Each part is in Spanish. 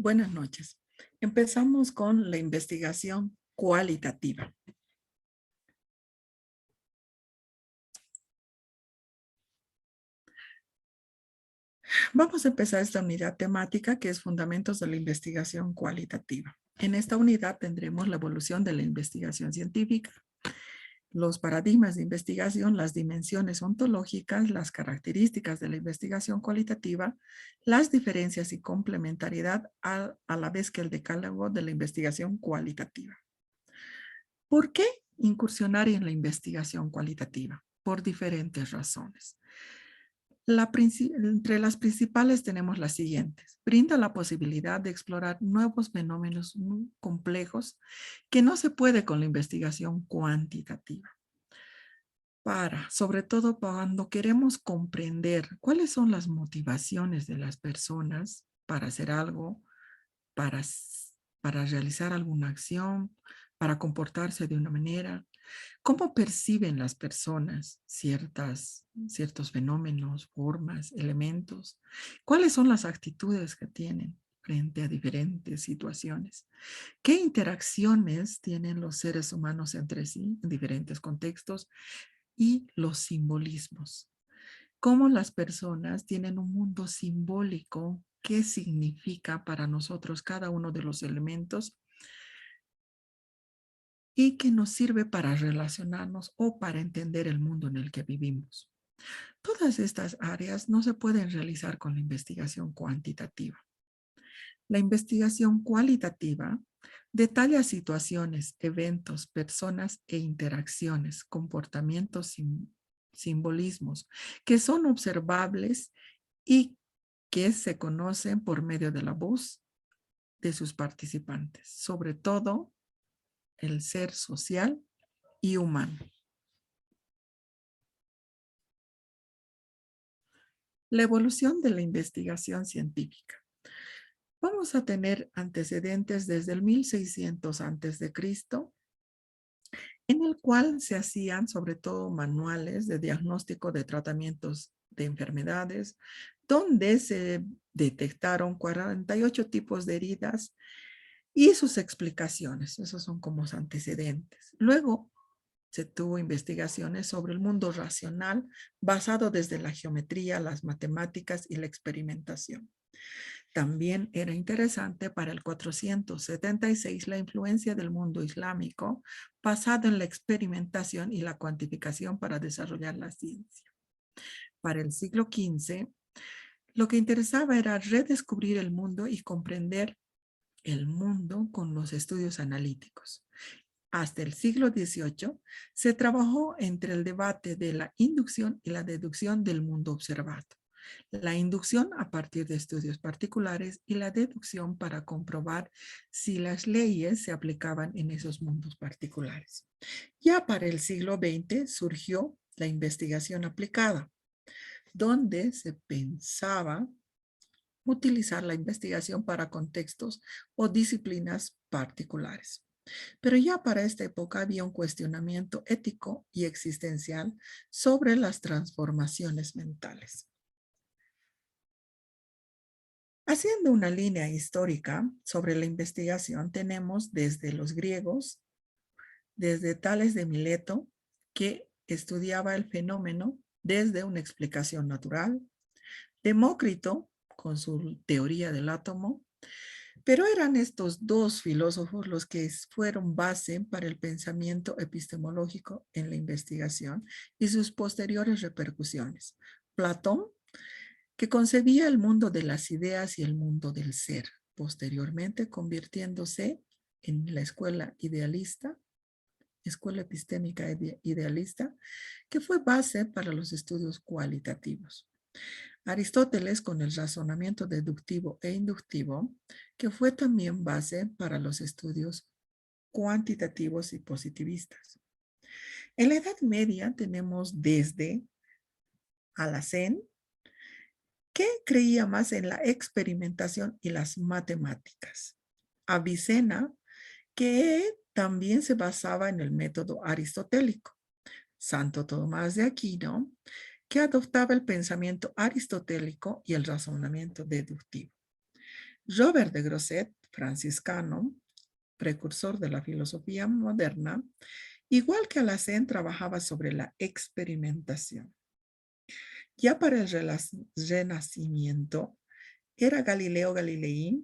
Buenas noches. Empezamos con la investigación cualitativa. Vamos a empezar esta unidad temática que es Fundamentos de la Investigación Cualitativa. En esta unidad tendremos la evolución de la investigación científica, los paradigmas de investigación, las dimensiones ontológicas, las características de la investigación cualitativa, las diferencias y complementariedad a la vez que el decálogo de la investigación cualitativa. ¿Por qué incursionar en la investigación cualitativa? Por diferentes razones. Entre las principales tenemos las siguientes. Brinda la posibilidad de explorar nuevos fenómenos muy complejos que no se puede con la investigación cuantitativa. Sobre todo cuando queremos comprender cuáles son las motivaciones de las personas para hacer algo, para, para realizar alguna acción, para comportarse de una manera, cómo perciben las personas ciertos fenómenos, formas, elementos, cuáles son las actitudes que tienen frente a diferentes situaciones, qué interacciones tienen los seres humanos entre sí en diferentes contextos y los simbolismos. Cómo las personas tienen un mundo simbólico, qué significa para nosotros cada uno de los elementos y que nos sirve para relacionarnos o para entender el mundo en el que vivimos. Todas estas áreas no se pueden realizar con la investigación cuantitativa. La investigación cualitativa detalla situaciones, eventos, personas e interacciones, comportamientos, simbolismos que son observables y que se conocen por medio de la voz de sus participantes, sobre todo el ser social y humano. La evolución de la investigación científica. Vamos a tener antecedentes desde el 1600 a.C., en el cual se hacían sobre todo manuales de diagnóstico de tratamientos de enfermedades, donde se detectaron 48 tipos de heridas y sus explicaciones. Esos son como antecedentes. Luego se tuvo investigaciones sobre el mundo racional basado desde la geometría, las matemáticas y la experimentación. También era interesante para el 476 la influencia del mundo islámico basado en la experimentación y la cuantificación para desarrollar la ciencia. Para el siglo XV, lo que interesaba era redescubrir el mundo y comprender el mundo con los estudios analíticos. Hasta el siglo XVIII se trabajó entre el debate de la inducción y la deducción del mundo observado. La inducción a partir de estudios particulares y la deducción para comprobar si las leyes se aplicaban en esos mundos particulares. Ya para el siglo XX surgió la investigación aplicada, donde se pensaba utilizar la investigación para contextos o disciplinas particulares. Pero ya para esta época había un cuestionamiento ético y existencial sobre las transformaciones mentales. Haciendo una línea histórica sobre la investigación, tenemos desde los griegos, desde Tales de Mileto, que estudiaba el fenómeno desde una explicación natural, Demócrito, con su teoría del átomo, pero eran estos dos filósofos los que fueron base para el pensamiento epistemológico en la investigación y sus posteriores repercusiones. Platón, que concebía el mundo de las ideas y el mundo del ser, posteriormente convirtiéndose en la escuela idealista, escuela epistémica idealista, que fue base para los estudios cualitativos. Aristóteles con el razonamiento deductivo e inductivo, que fue también base para los estudios cuantitativos y positivistas. En la Edad Media tenemos desde Alhazen, que creía más en la experimentación y las matemáticas. Avicena, que también se basaba en el método aristotélico. Santo Tomás de Aquino, que adoptaba el pensamiento aristotélico y el razonamiento deductivo. Robert de Grosset, franciscano, precursor de la filosofía moderna, igual que Alhazen, trabajaba sobre la experimentación. Ya para el Renacimiento, era Galileo Galilei,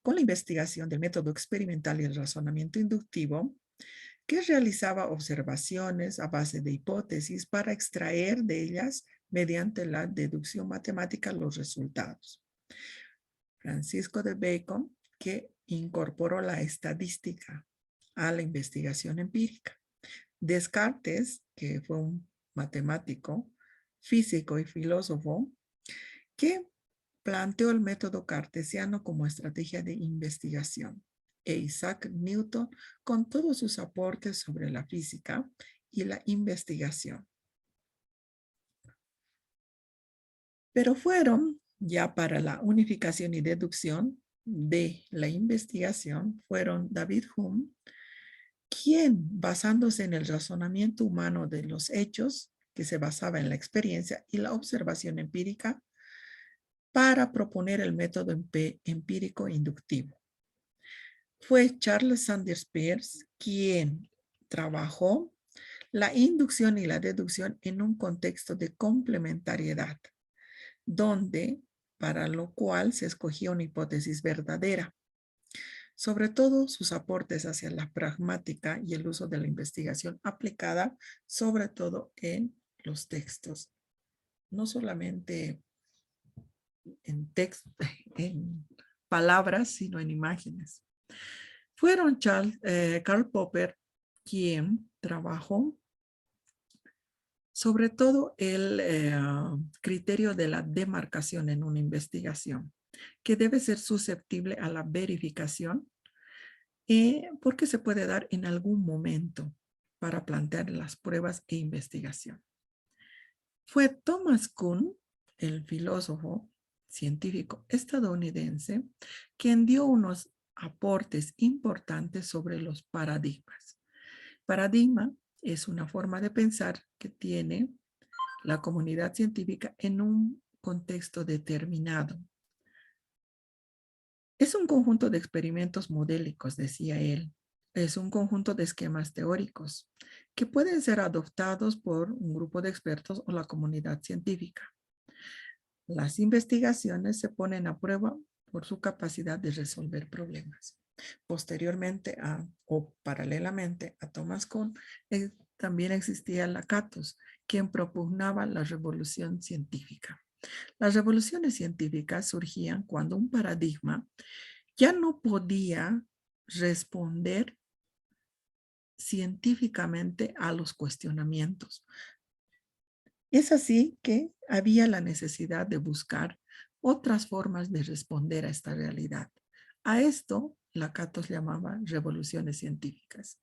con la investigación del método experimental y el razonamiento inductivo, que realizaba observaciones a base de hipótesis para extraer de ellas, mediante la deducción matemática, los resultados. Francisco de Bacon, que incorporó la estadística a la investigación empírica. Descartes, que fue un matemático, físico y filósofo, que planteó el método cartesiano como estrategia de investigación. E Isaac Newton, con todos sus aportes sobre la física y la investigación. Pero fueron, ya para la unificación y deducción de la investigación, fueron David Hume, quien, basándose en el razonamiento humano de los hechos, que se basaba en la experiencia y la observación empírica, para proponer el método empírico inductivo. Fue Charles Sanders Peirce quien trabajó la inducción y la deducción en un contexto de complementariedad, donde para lo cual se escogía una hipótesis verdadera. Sobre todo sus aportes hacia la pragmática y el uso de la investigación aplicada, sobre todo en los textos, no solamente en texto, en palabras, sino en imágenes. Fueron Karl Popper quien trabajó sobre todo el criterio de la demarcación en una investigación, que debe ser susceptible a la verificación porque se puede dar en algún momento para plantear las pruebas e investigación. Fue Thomas Kuhn, el filósofo científico estadounidense, quien dio unos aportes importantes sobre los paradigmas. Paradigma es una forma de pensar que tiene la comunidad científica en un contexto determinado. Es un conjunto de experimentos modélicos, decía él. Es un conjunto de esquemas teóricos que pueden ser adoptados por un grupo de expertos o la comunidad científica. Las investigaciones se ponen a prueba por su capacidad de resolver problemas. Posteriormente o paralelamente a Thomas Kuhn, también existía Lakatos, quien propugnaba la revolución científica. Las revoluciones científicas surgían cuando un paradigma ya no podía responder científicamente a los cuestionamientos. Es así que había la necesidad de buscar otras formas de responder a esta realidad. A esto Lakatos llamaba revoluciones científicas.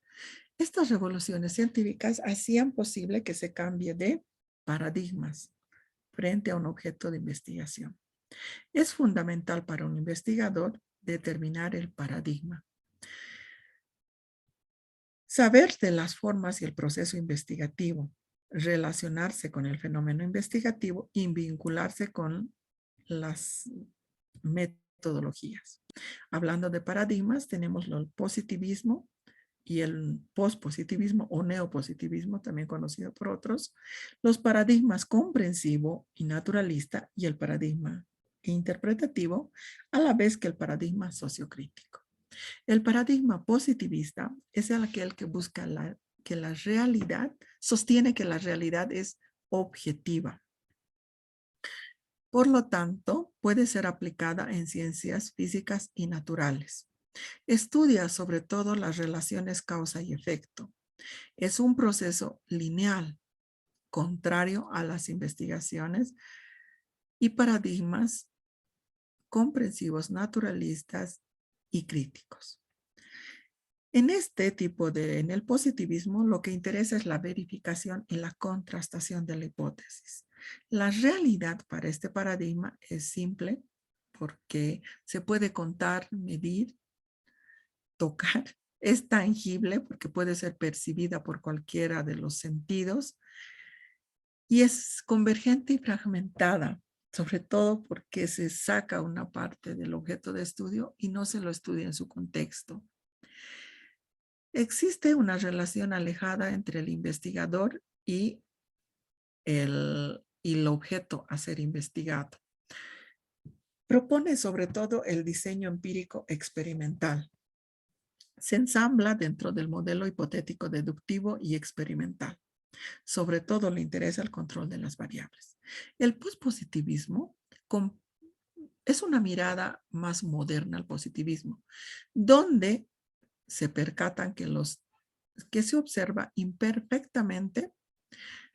Estas revoluciones científicas hacían posible que se cambie de paradigmas frente a un objeto de investigación. Es fundamental para un investigador determinar el paradigma. Saber de las formas y el proceso investigativo, relacionarse con el fenómeno investigativo y vincularse con las metodologías. Hablando de paradigmas, tenemos el positivismo y el pospositivismo o neopositivismo, también conocido por otros, los paradigmas comprensivo y naturalista y el paradigma interpretativo, a la vez que el paradigma sociocrítico. El paradigma positivista es aquel que busca que la realidad, sostiene que la realidad es objetiva. Por lo tanto, puede ser aplicada en ciencias físicas y naturales. Estudia sobre todo las relaciones causa y efecto. Es un proceso lineal, contrario a las investigaciones y paradigmas comprensivos, naturalistas y críticos. En este tipo en el positivismo, lo que interesa es la verificación y la contrastación de la hipótesis. La realidad para este paradigma es simple porque se puede contar, medir, tocar. Es tangible porque puede ser percibida por cualquiera de los sentidos y es convergente y fragmentada sobre todo porque se saca una parte del objeto de estudio y no se lo estudia en su contexto. Existe una relación alejada entre el investigador y el objeto a ser investigado. Propone sobre todo el diseño empírico experimental. Se ensambla dentro del modelo hipotético deductivo y experimental. Sobre todo le interesa el control de las variables. El pospositivismo es una mirada más moderna al positivismo, donde se percatan que se observa imperfectamente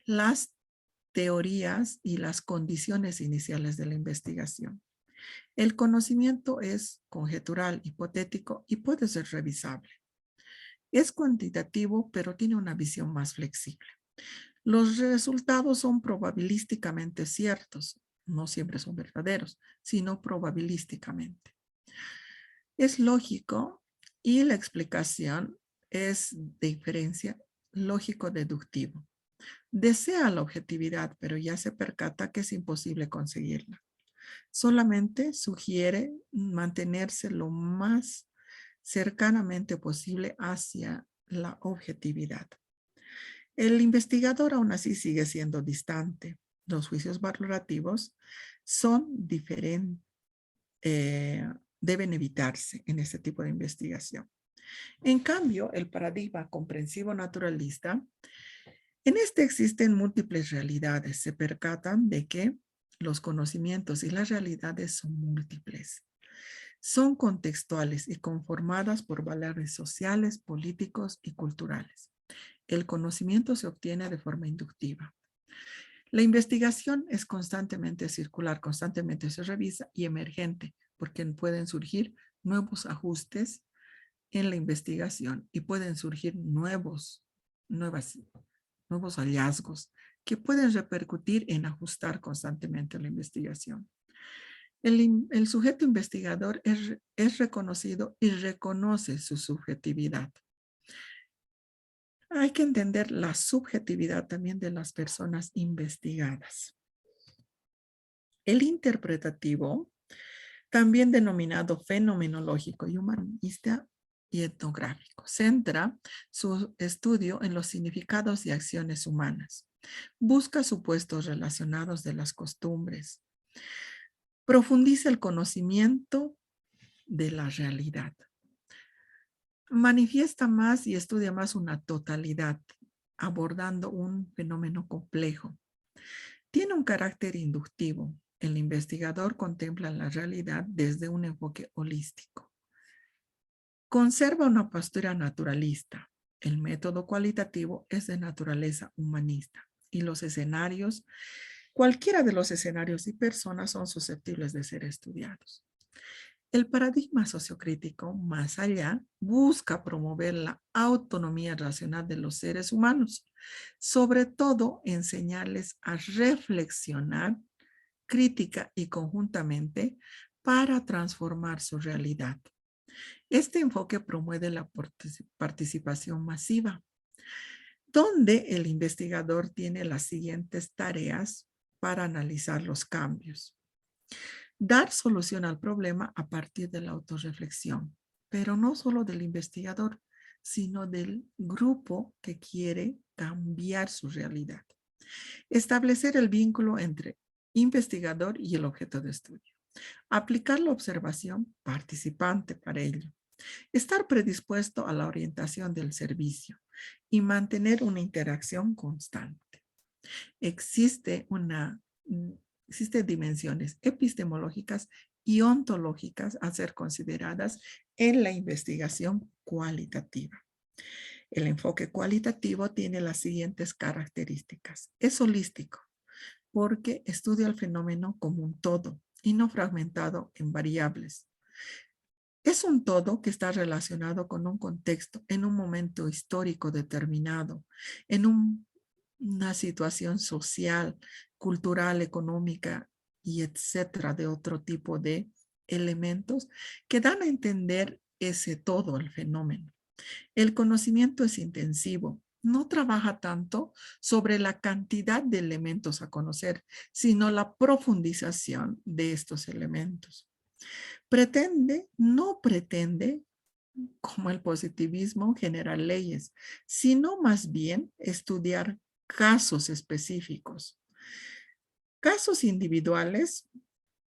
las teorías y las condiciones iniciales de la investigación. El conocimiento es conjetural, hipotético y puede ser revisable. Es cuantitativo, pero tiene una visión más flexible. Los resultados son probabilísticamente ciertos, no siempre son verdaderos, sino probabilísticamente. Es lógico y la explicación es de inferencia lógico-deductivo. Desea la objetividad, pero ya se percata que es imposible conseguirla. Solamente sugiere mantenerse lo más cercanamente posible hacia la objetividad. El investigador aún así sigue siendo distante. Los juicios valorativos son diferentes, deben evitarse en este tipo de investigación. En cambio, el paradigma comprensivo naturalista, en este existen múltiples realidades. Se percatan de que los conocimientos y las realidades son múltiples. Son contextuales y conformadas por valores sociales, políticos y culturales. El conocimiento se obtiene de forma inductiva. La investigación es constantemente circular, constantemente se revisa y emergente, porque pueden surgir nuevos ajustes en la investigación y pueden surgir nuevos hallazgos que pueden repercutir en ajustar constantemente la investigación. El sujeto investigador es reconocido y reconoce su subjetividad. Hay que entender la subjetividad también de las personas investigadas. El interpretativo, también denominado fenomenológico y humanista y etnográfico, centra su estudio en los significados y acciones humanas. Busca supuestos relacionados de las costumbres. Profundiza el conocimiento de la realidad. Manifiesta más y estudia más una totalidad, abordando un fenómeno complejo. Tiene un carácter inductivo. El investigador contempla la realidad desde un enfoque holístico. Conserva una postura naturalista. El método cualitativo es de naturaleza humanista y los escenarios, cualquiera de los escenarios y personas son susceptibles de ser estudiados. El paradigma sociocrítico, más allá, busca promover la autonomía racional de los seres humanos, sobre todo enseñarles a reflexionar crítica y conjuntamente para transformar su realidad. Este enfoque promueve la participación masiva, donde el investigador tiene las siguientes tareas para analizar los cambios. Dar solución al problema a partir de la autorreflexión, pero no solo del investigador, sino del grupo que quiere cambiar su realidad. Establecer el vínculo entre investigador y el objeto de estudio. Aplicar la observación participante para ello. Estar predispuesto a la orientación del servicio y mantener una interacción constante. Existen dimensiones epistemológicas y ontológicas a ser consideradas en la investigación cualitativa. El enfoque cualitativo tiene las siguientes características. Es holístico porque estudia el fenómeno como un todo y no fragmentado en variables. Es un todo que está relacionado con un contexto en un momento histórico determinado, en una situación social, cultural, económica y etcétera, de otro tipo de elementos que dan a entender ese todo, el fenómeno. El conocimiento es intensivo no trabaja tanto sobre la cantidad de elementos a conocer, sino la profundización de estos elementos. No pretende, como el positivismo, generar leyes, sino más bien estudiar casos específicos, casos individuales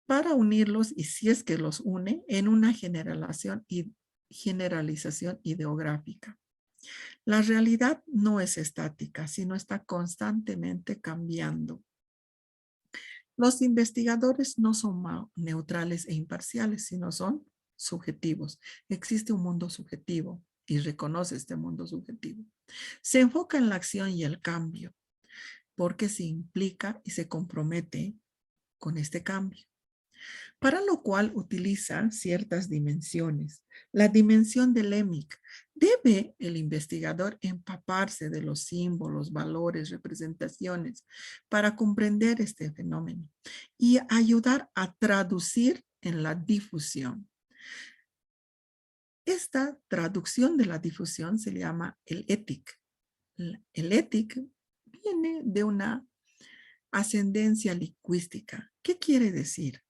para unirlos y si es que los une en una generalización ideográfica. La realidad no es estática, sino está constantemente cambiando. Los investigadores no son neutrales e imparciales, sino son subjetivos. Existe un mundo subjetivo y reconoce este mundo subjetivo. Se enfoca en la acción y el cambio, porque se implica y se compromete con este cambio, para lo cual utiliza ciertas dimensiones. La dimensión del EMIC. Debe el investigador empaparse de los símbolos, valores, representaciones para comprender este fenómeno y ayudar a traducir en la difusión. Esta traducción de la difusión se llama el étic. El étic viene de una ascendencia lingüística. ¿Qué quiere decir?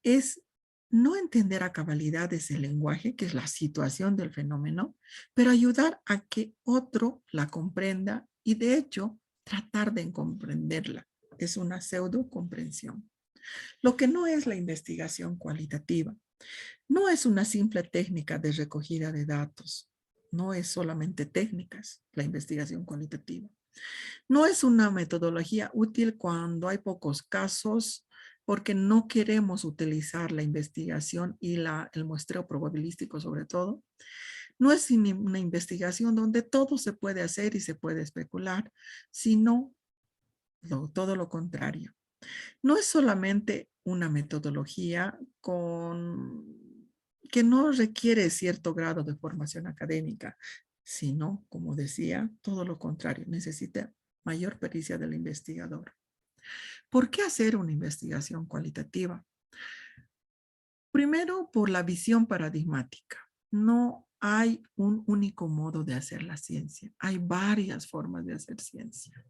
Es no entender a cabalidad ese lenguaje, que es la situación del fenómeno, pero ayudar a que otro la comprenda y de hecho tratar de comprenderla. Es una pseudo comprensión. Lo que no es la investigación cualitativa. No es una simple técnica de recogida de datos. No es solamente técnicas, la investigación cualitativa. No es una metodología útil cuando hay pocos casos, porque no queremos utilizar la investigación y el muestreo probabilístico sobre todo. No es una investigación donde todo se puede hacer y se puede especular, sino todo lo contrario. No es solamente una metodología que no requiere cierto grado de formación académica, sino, como decía, todo lo contrario, necesita mayor pericia del investigador. ¿Por qué hacer una investigación cualitativa? Primero, por la visión paradigmática. No hay un único modo de hacer la ciencia. Hay varias formas de hacer ciencia.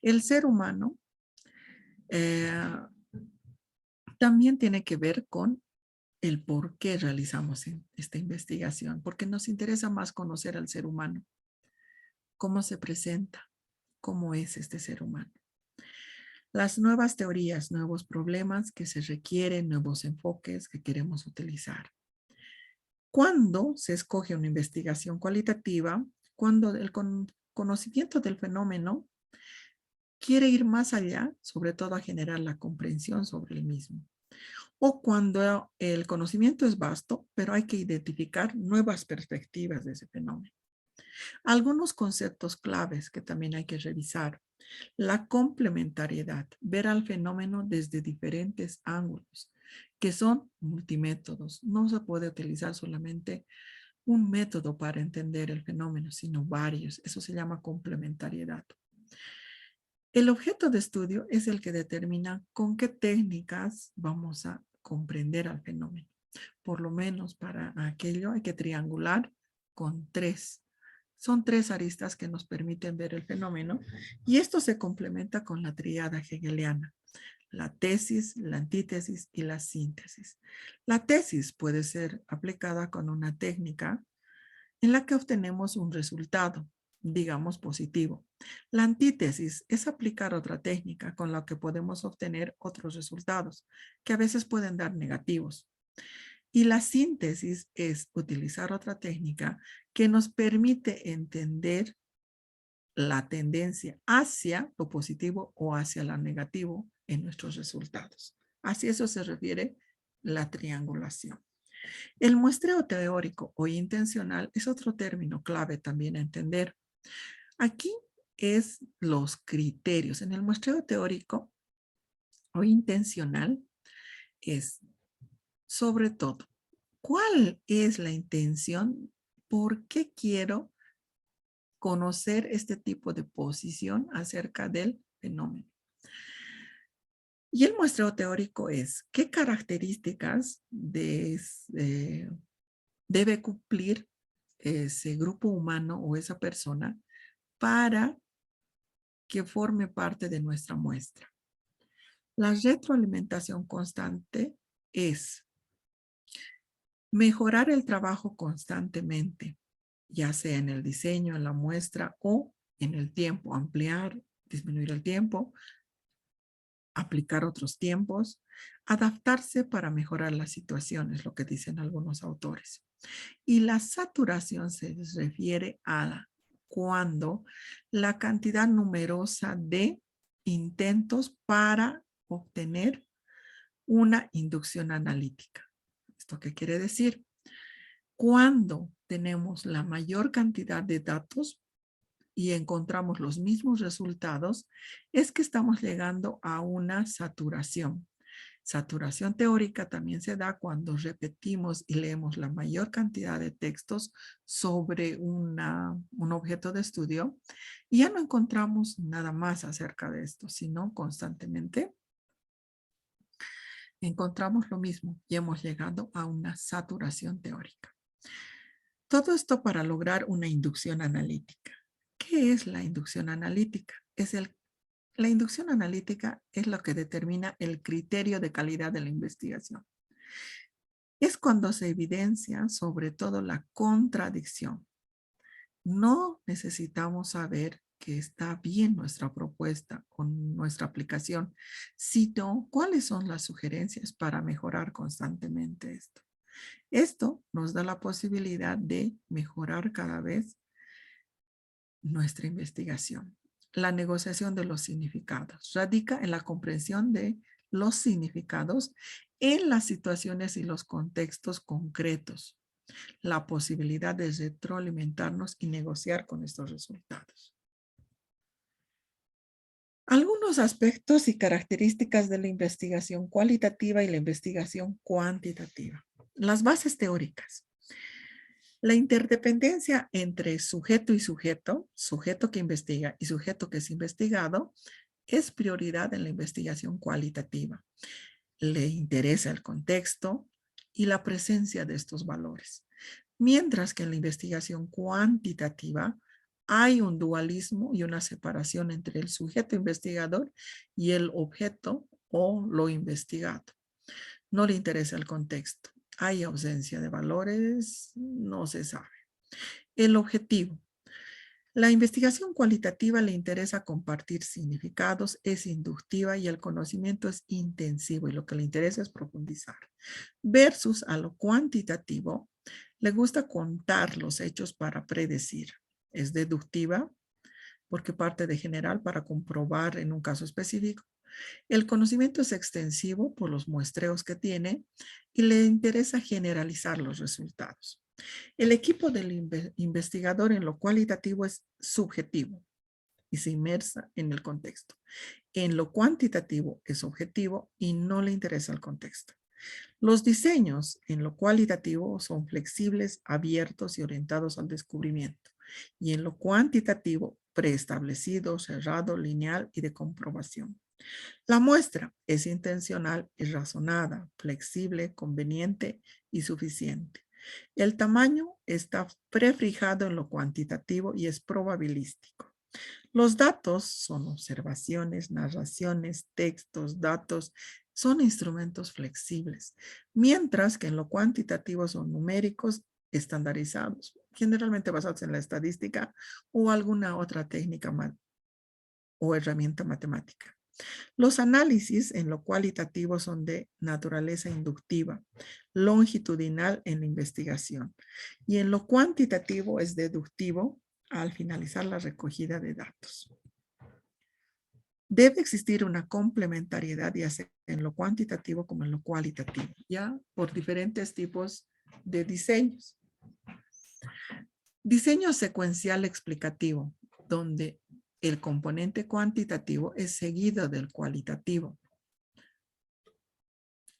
El ser humano eh, también tiene que ver con el por qué realizamos esta investigación, porque nos interesa más conocer al ser humano, cómo se presenta, cómo es este ser humano. Las nuevas teorías, nuevos problemas que se requieren, nuevos enfoques que queremos utilizar. Cuando se escoge una investigación cualitativa, cuando el conocimiento del fenómeno quiere ir más allá, sobre todo a generar la comprensión sobre el mismo. O cuando el conocimiento es vasto, pero hay que identificar nuevas perspectivas de ese fenómeno. Algunos conceptos claves que también hay que revisar. La complementariedad, ver al fenómeno desde diferentes ángulos, que son multimétodos. No se puede utilizar solamente un método para entender el fenómeno, sino varios. Eso se llama complementariedad. El objeto de estudio es el que determina con qué técnicas vamos a comprender al fenómeno. Por lo menos para aquello hay que triangular con tres. Son tres aristas que nos permiten ver el fenómeno y esto se complementa con la tríada hegeliana: la tesis, la antítesis y la síntesis. La tesis puede ser aplicada con una técnica en la que obtenemos un resultado, digamos positivo. La antítesis es aplicar otra técnica con la que podemos obtener otros resultados, que a veces pueden dar negativos. Y la síntesis es utilizar otra técnica que nos permite entender la tendencia hacia lo positivo o hacia lo negativo en nuestros resultados. Así eso se refiere la triangulación. El muestreo teórico o intencional es otro término clave también a entender. Aquí es los criterios. En el muestreo teórico o intencional es sobre todo, ¿cuál es la intención? ¿Por qué quiero conocer este tipo de posición acerca del fenómeno? Y el muestreo teórico es qué características debe cumplir ese grupo humano o esa persona para que forme parte de nuestra muestra. La retroalimentación constante es mejorar el trabajo constantemente, ya sea en el diseño, en la muestra o en el tiempo, ampliar, disminuir el tiempo, aplicar otros tiempos, adaptarse para mejorar las situaciones, lo que dicen algunos autores. Y la saturación se refiere a cuando la cantidad numerosa de intentos para obtener una inducción analítica. ¿Esto qué quiere decir? Cuando tenemos la mayor cantidad de datos y encontramos los mismos resultados, es que estamos llegando a una saturación. Saturación teórica también se da cuando repetimos y leemos la mayor cantidad de textos sobre un objeto de estudio y ya no encontramos nada más acerca de esto, sino constantemente encontramos lo mismo y hemos llegado a una saturación teórica. Todo esto para lograr una inducción analítica. ¿Qué es la inducción analítica? La inducción analítica es lo que determina el criterio de calidad de la investigación. Es cuando se evidencia sobre todo la contradicción. No necesitamos saber que está bien nuestra propuesta o nuestra aplicación, sino cuáles son las sugerencias para mejorar constantemente esto. Esto nos da la posibilidad de mejorar cada vez nuestra investigación. La negociación de los significados radica en la comprensión de los significados en las situaciones y los contextos concretos. La posibilidad de retroalimentarnos y negociar con estos resultados. Algunos aspectos y características de la investigación cualitativa y la investigación cuantitativa. Las bases teóricas. La interdependencia entre sujeto y sujeto, sujeto que investiga y sujeto que es investigado, es prioridad en la investigación cualitativa. Le interesa el contexto y la presencia de estos valores. Mientras que en la investigación cuantitativa hay un dualismo y una separación entre el sujeto investigador y el objeto o lo investigado. No le interesa el contexto. Hay ausencia de valores, no se sabe. El objetivo. La investigación cualitativa le interesa compartir significados, es inductiva y el conocimiento es intensivo y lo que le interesa es profundizar. Versus a lo cuantitativo, le gusta contar los hechos para predecir. Es deductiva porque parte de general para comprobar en un caso específico. El conocimiento es extensivo por los muestreos que tiene y le interesa generalizar los resultados. El equipo del investigador en lo cualitativo es subjetivo y se inmersa en el contexto. En lo cuantitativo es objetivo y no le interesa el contexto. Los diseños en lo cualitativo son flexibles, abiertos y orientados al descubrimiento. Y en lo cuantitativo, preestablecido, cerrado, lineal y de comprobación. La muestra es intencional y razonada, flexible, conveniente y suficiente. El tamaño está prefijado en lo cuantitativo y es probabilístico. Los datos son observaciones, narraciones, textos, datos, son instrumentos flexibles, mientras que en lo cuantitativo son numéricos estandarizados, generalmente basados en la estadística o alguna otra técnica o herramienta matemática. Los análisis en lo cualitativo son de naturaleza inductiva, longitudinal en la investigación y en lo cuantitativo es deductivo al finalizar la recogida de datos. Debe existir una complementariedad ya sea en lo cuantitativo como en lo cualitativo, ya por diferentes tipos de diseños. Diseño secuencial explicativo, donde el componente cuantitativo es seguido del cualitativo.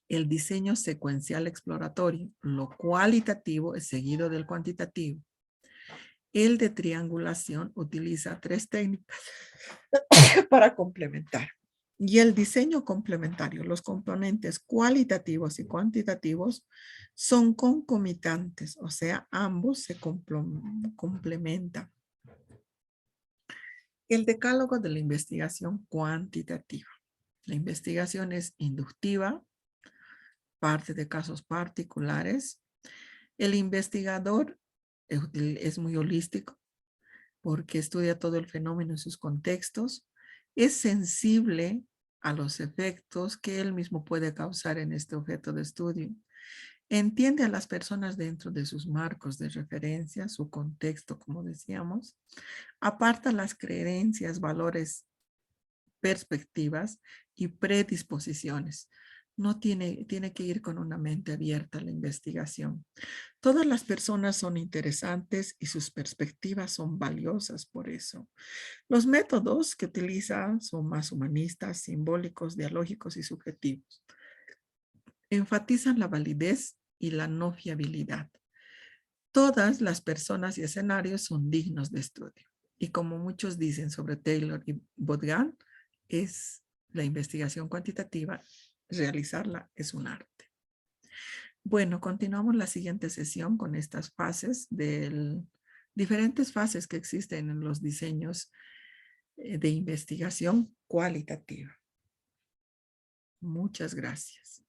El diseño secuencial exploratorio, lo cualitativo es seguido del cuantitativo. El de triangulación utiliza 3 técnicas para complementar. Y el diseño complementario, los componentes cualitativos y cuantitativos son concomitantes, o sea, ambos se complementan. El decálogo de la investigación cuantitativa. La investigación es inductiva, parte de casos particulares. El investigador es muy holístico porque estudia todo el fenómeno en sus contextos. Es sensible a los efectos que él mismo puede causar en este objeto de estudio. Entiende a las personas dentro de sus marcos de referencia, su contexto, como decíamos. Aparta las creencias, valores, perspectivas y predisposiciones. No tiene que ir con una mente abierta a la investigación. Todas las personas son interesantes y sus perspectivas son valiosas por eso. Los métodos que utiliza son más humanistas, simbólicos, dialógicos y subjetivos. Enfatizan la validez y la no fiabilidad. Todas las personas y escenarios son dignos de estudio. Y como muchos dicen sobre Taylor y Bodgan, es la investigación cuantitativa, realizarla es un arte. Bueno, continuamos la siguiente sesión con estas fases diferentes fases que existen en los diseños de investigación cualitativa. Muchas gracias.